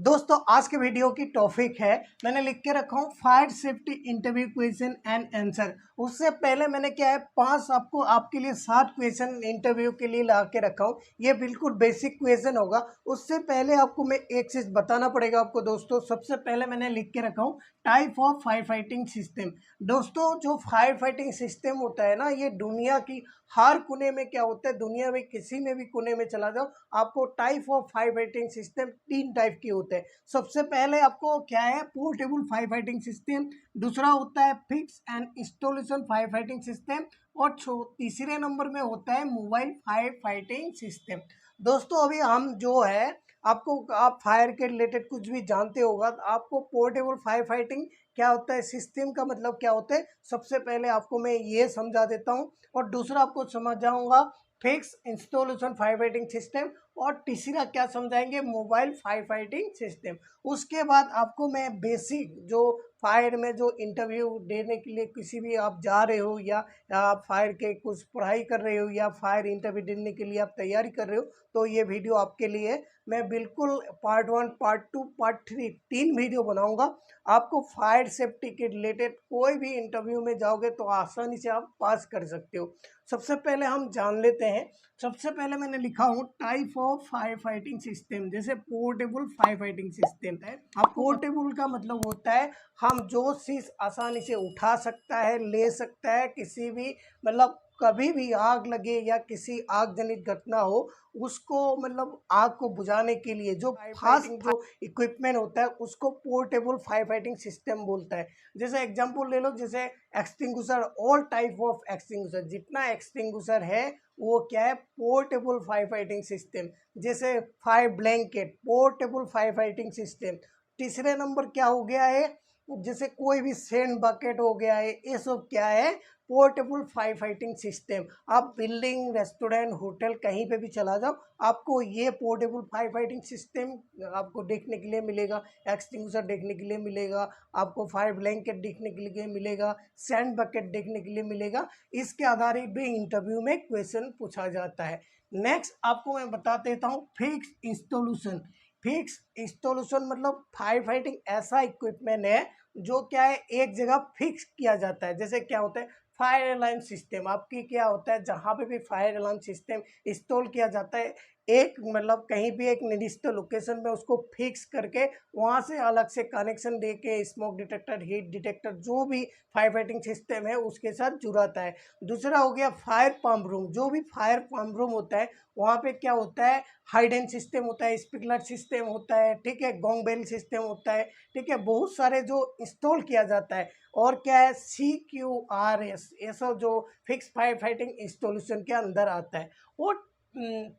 दोस्तों आज के वीडियो की टॉपिक है, मैंने लिख के रखा हूँ fire safety interview question and answer. उससे पहले मैंने क्या है 5 आपको आपके लिए 7 क्वेश्चन इंटरव्यू के लिए ला के रखा हूँ। ये बिल्कुल बेसिक क्वेश्चन होगा। उससे पहले आपको मैं एक चीज़ बताना पड़ेगा आपको दोस्तों। सबसे पहले मैंने लिख के रखा हूँ type of fire fighting system. दोस्तों जो फायर फाइटिंग सिस्टम होता है ना, ये दुनिया की हर कोने में क्या होता है, दुनिया में किसी में भी कोने में चला जाओ आपको type of fire fighting system 3 type की होते हैं। सबसे पहले आपको क्या है पोर्टेबल फायर फाइटिंग सिस्टम, दूसरा होता है fix and installation fire fighting system और तीसरे नंबर में होता है मोबाइल फायर फाइटिंग सिस्टम। दोस्तों अभी हम जो है आपको आप फायर के रिलेटेड कुछ भी जानते होगा तो आपको पोर्टेबल फायर फाइटिंग क्या होता है, सिस्टम का मतलब क्या होता है, सबसे पहले आपको मैं ये समझा देता हूँ और दूसरा आपको समझाऊंगा fix installation fire fighting system और तीसरा क्या समझाएंगे मोबाइल फायर फाइटिंग सिस्टम। उसके बाद आपको मैं बेसिक जो फायर में जो इंटरव्यू देने के लिए किसी भी आप जा रहे हो या आप फायर के कुछ पढ़ाई कर रहे हो या फायर इंटरव्यू देने के लिए आप तैयारी कर रहे हो तो ये वीडियो आपके लिए मैं बिल्कुल पार्ट 1 पार्ट 2 पार्ट 3 3 वीडियो बनाऊंगा। आपको फायर सेफ्टी के रिलेटेड कोई भी इंटरव्यू में जाओगे तो आसानी से आप पास कर सकते हो। सबसे पहले हम जान लेते हैं। सबसे पहले मैंने लिखा हूँ type of fire fighting system. जैसे पोर्टेबल फायर फाइटिंग सिस्टम है। अब पोर्टेबल का मतलब होता है हम जो चीज़ आसानी से उठा सकता है, ले सकता है, किसी भी मतलब कभी भी आग लगे या किसी आग जनित घटना हो उसको मतलब आग को बुझाने के लिए जो फास्ट जो इक्विपमेंट होता है उसको पोर्टेबल फायर फाइटिंग सिस्टम बोलता है। जैसे एग्जांपल ले लो, जैसे extinguisher, all type of extinguisher, जितना एक्सटिंग्विशर है वो क्या है पोर्टेबल फायर फाइटिंग सिस्टम। जैसे fire blanket portable fire fighting system. तीसरे नंबर क्या हो गया है, जैसे कोई भी सैंड बकेट हो गया है, ये सब क्या है पोर्टेबल फायर फाइटिंग सिस्टम। आप बिल्डिंग, रेस्टोरेंट, होटल कहीं पे भी चला जाओ आपको ये पोर्टेबल फायर फाइटिंग सिस्टम आपको देखने के लिए मिलेगा। एक्सटिंग्विशर देखने के लिए मिलेगा, आपको फायर ब्लैंकेट देखने के लिए मिलेगा, सैंड बकेट देखने के लिए मिलेगा। इसके आधारित भी इंटरव्यू में क्वेश्चन पूछा जाता है। नेक्स्ट आपको मैं बता देता हूँ फिक्स इंस्टॉल्यूशन। फिक्स इंस्टॉल्यूशन मतलब फायर फाइटिंग ऐसा इक्विपमेंट है जो क्या है एक जगह फिक्स किया जाता है। जैसे क्या होता है फायर अलार्म सिस्टम, आपकी क्या होता है जहाँ पे भी फायर अलार्म सिस्टम इंस्टॉल किया जाता है एक मतलब कहीं भी एक निर्दिष्ट लोकेशन में उसको फिक्स करके वहाँ से अलग से कनेक्शन दे के स्मोक डिटेक्टर, हीट डिटेक्टर, जो भी फायर फाइटिंग सिस्टम है उसके साथ जुड़ाता है। दूसरा हो गया फायर पम्प रूम। जो भी फायर पम्प रूम होता है वहाँ पे क्या होता है हाइडेन सिस्टम होता है, स्प्रिंकलर सिस्टम होता है, ठीक है, गोंग बेल सिस्टम होता है, ठीक है, बहुत सारे जो इंस्टॉल किया जाता है। और क्या है CQRS, ये सब जो फिक्स फायर फाइटिंग इंस्टॉलेशन के अंदर आता है। और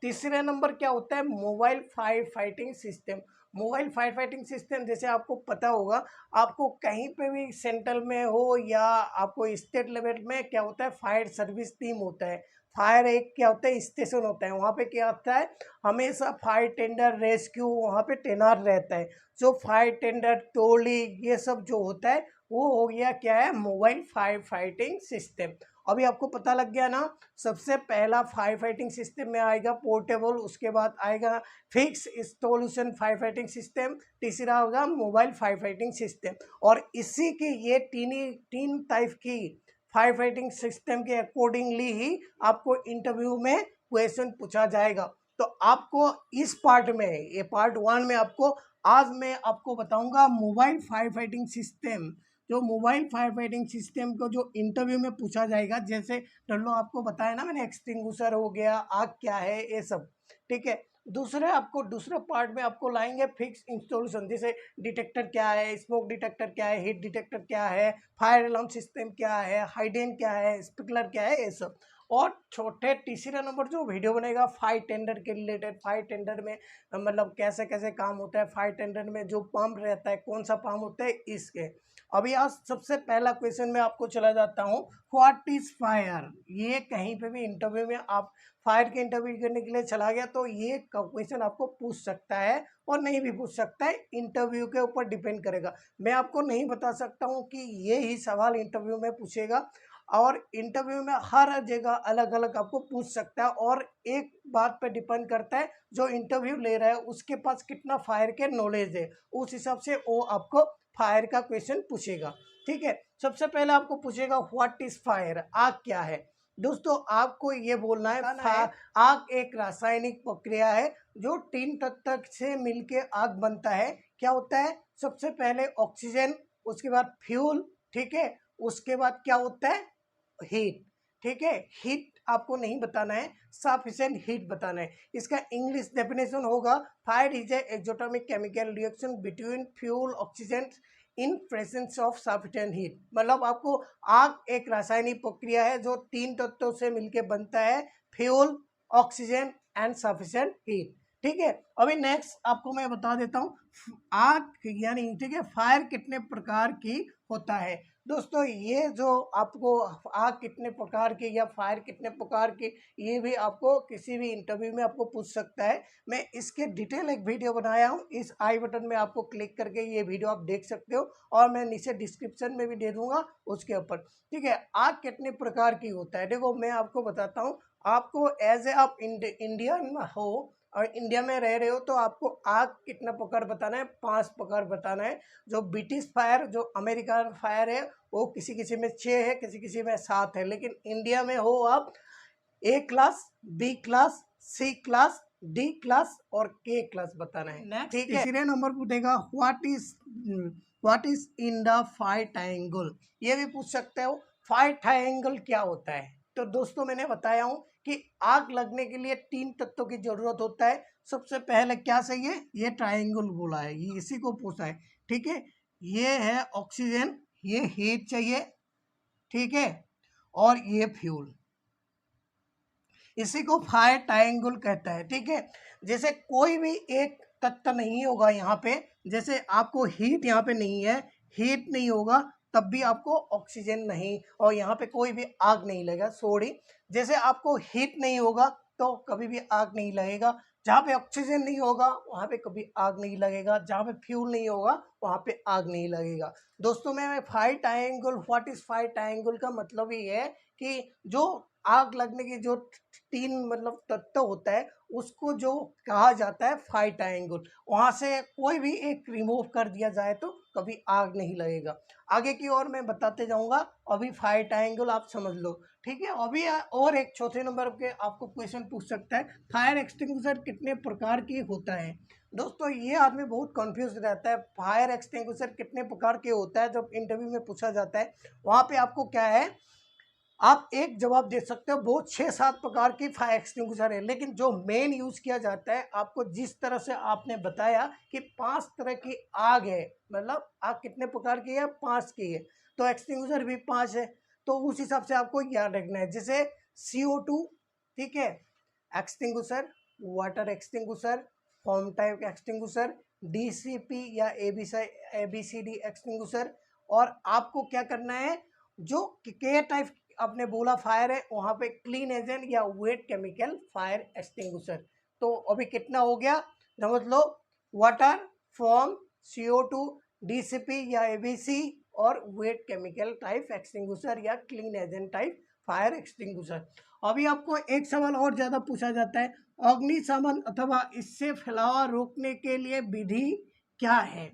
तीसरे नंबर क्या होता है mobile fire fighting system. Mobile fire fighting system जैसे आपको पता होगा, आपको कहीं पे भी सेंट्रल में हो या आपको स्टेट लेवल में क्या होता है फायर सर्विस टीम होता है। फायर एक क्या होता है स्टेशन होता है, वहाँ पे क्या होता है हमेशा फायर टेंडर, रेस्क्यू वहाँ पे तैनात रहता है। जो फायर टेंडर, टोली, ये सब जो होता है वो हो गया क्या है मोबाइल फायर फाइटिंग सिस्टम। अभी आपको पता लग गया ना। सबसे पहला फायर फाइटिंग सिस्टम में आएगा पोर्टेबल, उसके बाद आएगा fix installation fire fighting system, तीसरा होगा मोबाइल फायर फाइटिंग सिस्टम। और इसी की ये तीन टाइप की फायर फाइटिंग सिस्टम के अकॉर्डिंगली ही आपको इंटरव्यू में क्वेश्चन पूछा जाएगा। तो आपको इस पार्ट में, ये पार्ट 1 में आपको आज मैं आपको बताऊंगा मोबाइल फायर फाइटिंग सिस्टम। जो मोबाइल फायर फाइटिंग सिस्टम को जो इंटरव्यू में पूछा जाएगा, जैसे लो आपको बताया ना मैंने एक्सटिंग्विशर हो गया, आग क्या है, ये सब, ठीक है। दूसरे पार्ट में आपको लाएंगे फिक्स इंस्टॉलेशन। जैसे डिटेक्टर क्या है, स्मोक डिटेक्टर क्या है, हीट डिटेक्टर क्या है, फायर अलार्म सिस्टम क्या है, हाइडेन क्या है, स्प्रिंकलर क्या है, ये सब। और छोटे तीसरा नंबर जो वीडियो बनेगा फायर टेंडर के रिलेटेड, फायर टेंडर में मतलब कैसे कैसे काम होता है, फायर टेंडर में जो पंप रहता है कौन सा पंप होता है, इसके। अभी आज सबसे पहला क्वेश्चन में आपको चला जाता हूँ व्हाट इज फायर। ये कहीं पे भी इंटरव्यू में आप फायर के इंटरव्यू करने के लिए चला गया तो ये क्वेश्चन आपको पूछ सकता है और नहीं भी पूछ सकता है, इंटरव्यू के ऊपर डिपेंड करेगा। मैं आपको नहीं बता सकता हूँ कि ये ही सवाल इंटरव्यू में पूछेगा। और इंटरव्यू में हर जगह अलग अलग आपको पूछ सकता है, और एक बात पे डिपेंड करता है जो इंटरव्यू ले रहा है उसके पास कितना फायर के नॉलेज है, उस हिसाब से वो आपको फायर का क्वेश्चन पूछेगा। ठीक है, सबसे पहले आपको पूछेगा व्हाट इज फायर, आग क्या है। दोस्तों आपको ये बोलना है आग एक रासायनिक प्रक्रिया है जो तीन तत्व से मिलके आग बनता है। क्या होता है, सबसे पहले ऑक्सीजन, उसके बाद फ्यूल, ठीक है, उसके बाद क्या होता है हीट। ठीक है, हीट आपको नहीं बताना है, सफिशिएंट हीट बताना है। इसका इंग्लिश डेफिनेशन होगा fire is exothermic chemical reaction between fuel oxygen in presence of sufficient heat. मतलब आपको आग एक रासायनिक प्रक्रिया है जो तीन तत्वों से मिलकर बनता है, fuel, oxygen and sufficient heat. ठीक है, अभी नेक्स्ट आपको मैं बता देता हूँ आग यानी, ठीक है, फायर कितने प्रकार की होता है। दोस्तों ये जो आपको आग कितने प्रकार की या फायर कितने प्रकार की, ये भी आपको किसी भी इंटरव्यू में आपको पूछ सकता है। मैं इसके डिटेल एक वीडियो बनाया हूँ, इस आई बटन में आपको क्लिक करके ये वीडियो आप देख सकते हो, और मैं नीचे डिस्क्रिप्शन में भी दे दूंगा उसके ऊपर। ठीक है, आग कितने प्रकार की होता है, देखो मैं आपको बताता हूँ। आपको एज ए आप इंडियन हो और इंडिया में रह रहे हो तो आपको आग कितना प्रकार बताना है, 5 प्रकार बताना है। जो ब्रिटिश फायर, जो अमेरिकन फायर है, वो किसी किसी में 6 है, किसी किसी में 7 है, लेकिन इंडिया में हो आप ए क्लास, बी क्लास, सी क्लास, डी क्लास और के क्लास बताना है। ठीक है, तीसरे नंबर पूछेगा what is in the fire triangle, ये भी पूछ सकते हो फायर ट्रायंगल क्या होता है। तो दोस्तों मैंने बताया हूँ कि आग लगने के लिए 3 तत्वों की जरूरत होता है। सबसे पहले क्या चाहिए, ये ट्रायंगल बोला है, ये इसी को पूछा है। ठीक है, ये है ऑक्सीजन, ये हीट चाहिए, ठीक है, और ये फ्यूल, इसी को फायर ट्रायंगल कहता है। ठीक है, जैसे कोई भी एक तत्व नहीं होगा यहाँ पे, जैसे आपको हीट यहाँ पे नहीं है, हीट नहीं होगा तब भी आपको ऑक्सीजन नहीं, और यहाँ पे कोई भी आग नहीं लगेगा, सॉरी, जैसे आपको हीट नहीं होगा तो कभी भी आग नहीं लगेगा, जहाँ पे ऑक्सीजन नहीं होगा वहाँ पे कभी आग नहीं लगेगा, जहाँ पे फ्यूल नहीं होगा वहाँ पे आग नहीं लगेगा। दोस्तों मैं fire triangle, what is fire triangle का मतलब ये है कि जो आग लगने की जो 3 मतलब तत्व होता है उसको जो कहा जाता है फायर ट्रायंगल, वहां से कोई भी एक रिमूव कर दिया जाए तो कभी आग नहीं लगेगा। आगे की ओर मैं बताते जाऊंगा, अभी फायर ट्रायंगल आप समझ लो। ठीक है, अभी और एक चौथे नंबर के आपको क्वेश्चन पूछ सकता है फायर एक्सटिंग्विशर कितने प्रकार की होता है। दोस्तों ये आदमी बहुत कंफ्यूज रहता है, फायर एक्सटिंग्विशर कितने प्रकार के होता है जब इंटरव्यू में पूछा जाता है, वहां पे आपको क्या है, आप एक जवाब दे सकते हो, बहुत 6-7 प्रकार की फायर एक्सटिंग्विशर है, लेकिन जो मेन यूज किया जाता है, आपको जिस तरह से आपने बताया कि 5 तरह की आग है, मतलब आग कितने प्रकार की है, 5 की है, तो एक्सटिंग्विशर भी 5 है, तो उस हिसाब से आपको याद रखना है। जैसे CO2, ठीक है, extinguisher, water extinguisher, form type extinguisher, DCP या ABCD एक्सटिंग्विशर, और आपको क्या करना है, जो के टाइप आपने बोला फायर है वहां पे क्लीन एजेंट या वेट केमिकल फायर एक्सटिंग्विशर। तो अभी कितना हो गया समझ लो, वाटर, फॉर्म, CO2, DCP या ABC, और वेट केमिकल टाइप एक्सटिंग्विशर या clean agent type fire extinguisher. अभी आपको एक सवाल और ज्यादा पूछा जाता है, अग्निशमन अथवा इससे फैलावा रोकने के लिए विधि क्या है।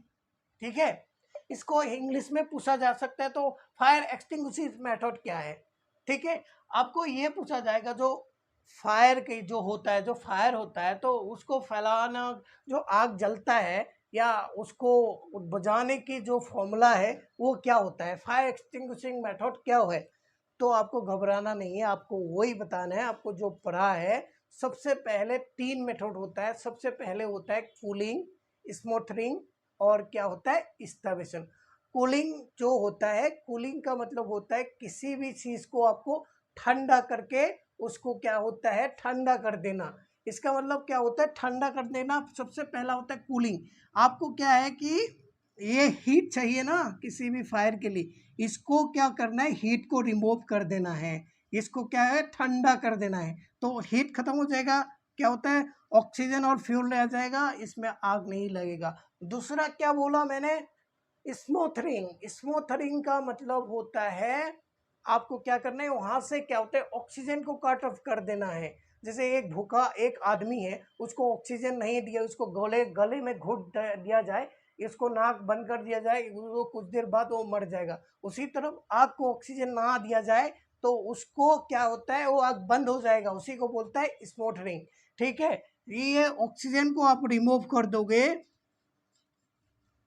ठीक है, इसको इंग्लिश में पूछा जा सकता है, तो फायर एक्सटिंग्विशिंग मेथड क्या है। ठीक है, आपको ये पूछा जाएगा जो फायर के जो होता है, जो फायर होता है तो उसको फैलाना, जो आग जलता है या उसको बुझाने की जो फॉर्मूला है वो क्या होता है, फायर एक्सटिंग्विशिंग मेथड क्या है। तो आपको घबराना नहीं है, आपको वही बताना है, आपको जो पढ़ा है। सबसे पहले 3 मेथड होता है, सबसे पहले होता है कूलिंग, स्मोथरिंग, और क्या होता है स्टार्वेशन। कूलिंग जो होता है, कूलिंग का मतलब होता है किसी भी चीज को आपको ठंडा करके उसको क्या होता है ठंडा कर देना। इसका मतलब क्या होता है ठंडा कर देना, सबसे पहला होता है कूलिंग। आपको क्या है कि ये हीट चाहिए ना किसी भी फायर के लिए, इसको क्या करना है, हीट को रिमूव कर देना है, इसको क्या है ठंडा कर देना है, तो हीट खत्म हो जाएगा, क्या होता है ऑक्सीजन और फ्यूल रह जाएगा, इसमें आग नहीं लगेगा। दूसरा क्या बोला मैंने, स्मोथरिंग। स्मोथरिंग का मतलब होता है आपको क्या करना है, वहाँ से क्या होता है ऑक्सीजन को कट ऑफ कर देना है। जैसे एक भूखा एक आदमी है, उसको ऑक्सीजन नहीं दिया, उसको गले गले में घुट दिया जाए, इसको नाक बंद कर दिया जाए, वो कुछ देर बाद वो मर जाएगा। उसी तरफ आग को ऑक्सीजन ना दिया जाए तो उसको क्या होता है, वो आग बंद हो जाएगा, उसी को बोलता है स्मोल्डरिंग। ठीक है, ये ऑक्सीजन को आप रिमूव कर दोगे,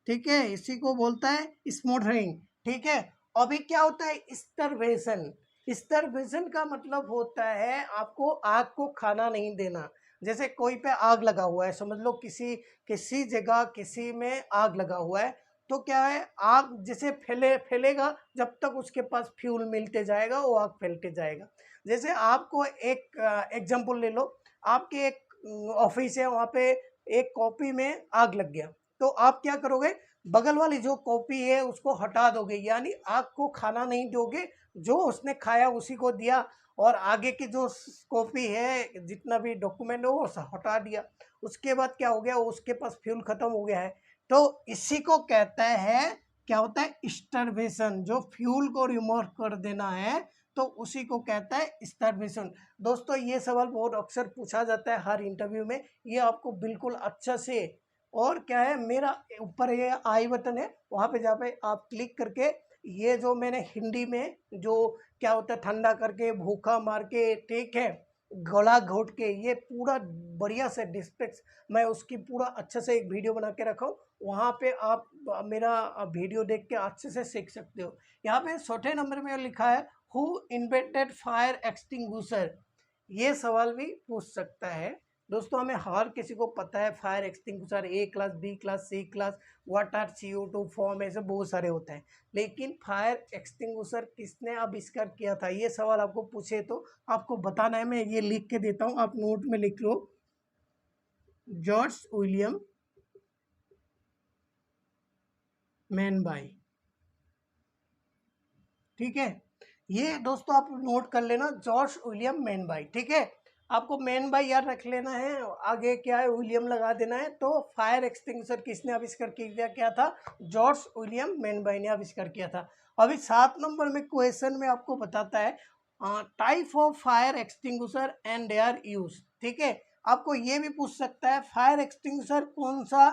ठीक है, इसी को बोलता है स्मोल्डरिंग। ठीक है, अभी क्या होता है स्टरवेशन। स्टरवेशन का मतलब होता है आपको आग को खाना नहीं देना। जैसे कोई पे आग लगा हुआ है, समझ लो किसी किसी जगह किसी में आग लगा हुआ है, तो क्या है आग जैसे फैलेगा, जब तक उसके पास फ्यूल मिलते जाएगा वो आग फैलते जाएगा। जैसे आपको एक एग्जांपल ले लो, आपके एक ऑफिस है, वहाँ पे एक कॉपी में आग लग गया, तो आप क्या करोगे, बगल वाली जो कॉपी है उसको हटा दोगे, यानी आग को खाना नहीं दोगे, जो उसने खाया उसी को दिया, और आगे की जो कॉपी है जितना भी डॉक्यूमेंट है वो हटा दिया। उसके बाद क्या हो गया, उसके पास फ्यूल खत्म हो गया है। तो इसी को कहता है, क्या होता है स्टार्वेशन, जो फ्यूल को रिमूव कर देना है, तो उसी को कहता है स्टार्वेशन। दोस्तों ये सवाल बहुत अक्सर पूछा जाता है हर इंटरव्यू में, ये आपको बिल्कुल अच्छा से, और क्या है मेरा ऊपर ये आई बटन है, वहाँ पे जहाँ पे आप क्लिक करके ये जो मैंने हिंदी में जो क्या होता है ठंडा करके भूखा मार के, ठीक है, गला घोट के, ये पूरा बढ़िया से डिस्पेक्स मैं उसकी पूरा अच्छे से एक वीडियो बना के रखा हूँ, वहाँ पे आप मेरा वीडियो देख के अच्छे से सीख सकते हो। यहाँ पे चौथे नंबर में लिखा है हु इन्वेंटेड फायर एक्सटिंग्विशर, ये सवाल भी पूछ सकता है। दोस्तों हमें हर किसी को पता है फायर एक्सटिंग्विशर ए क्लास, बी क्लास, सी क्लास, वाटर, CO2 फॉर्म, ऐसे बहुत सारे होते हैं, लेकिन फायर एक्सटिंग्विशर किसने आविष्कार किया था, ये सवाल आपको पूछे तो आपको बताना है। मैं ये लिख के देता हूँ, आप नोट में लिख लो, जॉर्ज विलियम मैनबाई। ठीक है, ये दोस्तों आप नोट कर लेना, जॉर्ज विलियम मैनबाई। ठीक है, आपको मैनबाई याद रख लेना है, आगे क्या है विलियम लगा देना है। तो फायर एक्सटिंग्विशर किसने आविष्कार किया, क्या था, जॉर्ज विलियम मैनबाई ने आविष्कार किया था। अभी 7 नंबर में क्वेश्चन में आपको बताता है type of fire extinguisher and their use. ठीक है, आपको ये भी पूछ सकता है फायर एक्सटिंग्विशर कौन सा,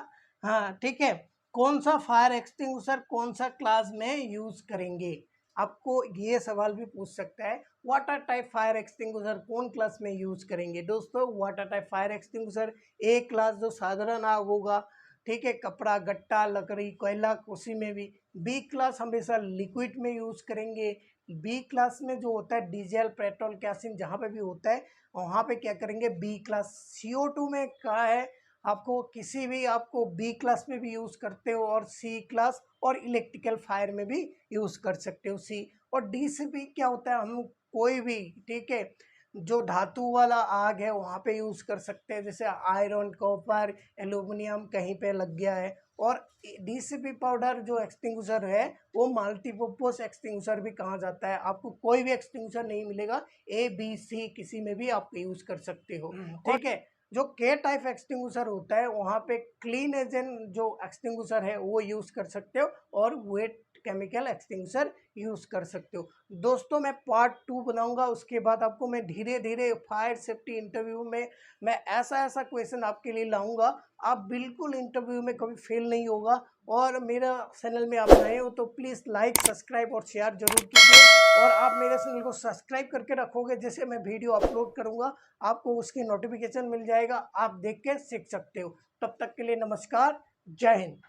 हाँ ठीक है, कौन सा फायर एक्सटिंग्विशर कौन सा क्लास में यूज करेंगे, आपको ये सवाल भी पूछ सकता है। वाटर टाइप फायर एक्सटिंग्विशर कौन क्लास में यूज करेंगे। दोस्तों वाटर टाइप फायर एक्सटिंग्विशर ए क्लास जो साधारण आग होगा, ठीक है, कपड़ा, गट्टा, लकड़ी, कोयला, उसी में भी। बी क्लास हमेशा लिक्विड में यूज करेंगे। बी क्लास में जो होता है डीजल, पेट्रोल, कैसिन, जहाँ पे भी होता है वहाँ पे क्या करेंगे, बी क्लास। CO2 में क्या है, आपको किसी भी, आपको बी क्लास में भी यूज करते हो, और सी क्लास और इलेक्ट्रिकल फायर में भी यूज कर सकते हो सी। और डी से भी क्या होता है, हम कोई भी, ठीक है, जो धातु वाला आग है वहाँ पे यूज कर सकते हैं, जैसे आयरन, कॉपर, एल्यूमिनियम कहीं पे लग गया है। और DCP पाउडर जो एक्सटिंग्विशर है वो मल्टीपर्पज एक्सटिंग्विशर भी कहा जाता है। आपको कोई भी एक्सटिंग्विशर नहीं मिलेगा, A, B, C किसी में भी आप यूज कर सकते हो। ठीक है, जो के टाइप एक्सटिंग्विशर होता है वहाँ पे क्लीन एजेंट जो एक्सटिंग्विशर है वो यूज कर सकते हो, और वेट केमिकल एक्सटिंग्विशर यूज कर सकते हो। दोस्तों मैं पार्ट 2 बनाऊंगा, उसके बाद आपको मैं धीरे धीरे फायर सेफ्टी इंटरव्यू में मैं ऐसा ऐसा क्वेश्चन आपके लिए लाऊंगा, आप बिल्कुल इंटरव्यू में कभी फेल नहीं होगा। और मेरा चैनल में आप नए हो तो प्लीज़ लाइक, सब्सक्राइब और शेयर जरूर कीजिए, और आप मेरे चैनल को सब्सक्राइब करके रखोगे, जैसे मैं वीडियो अपलोड करूंगा आपको उसकी नोटिफिकेशन मिल जाएगा, आप देख के सीख सकते हो। तब तक के लिए नमस्कार, जय हिंद।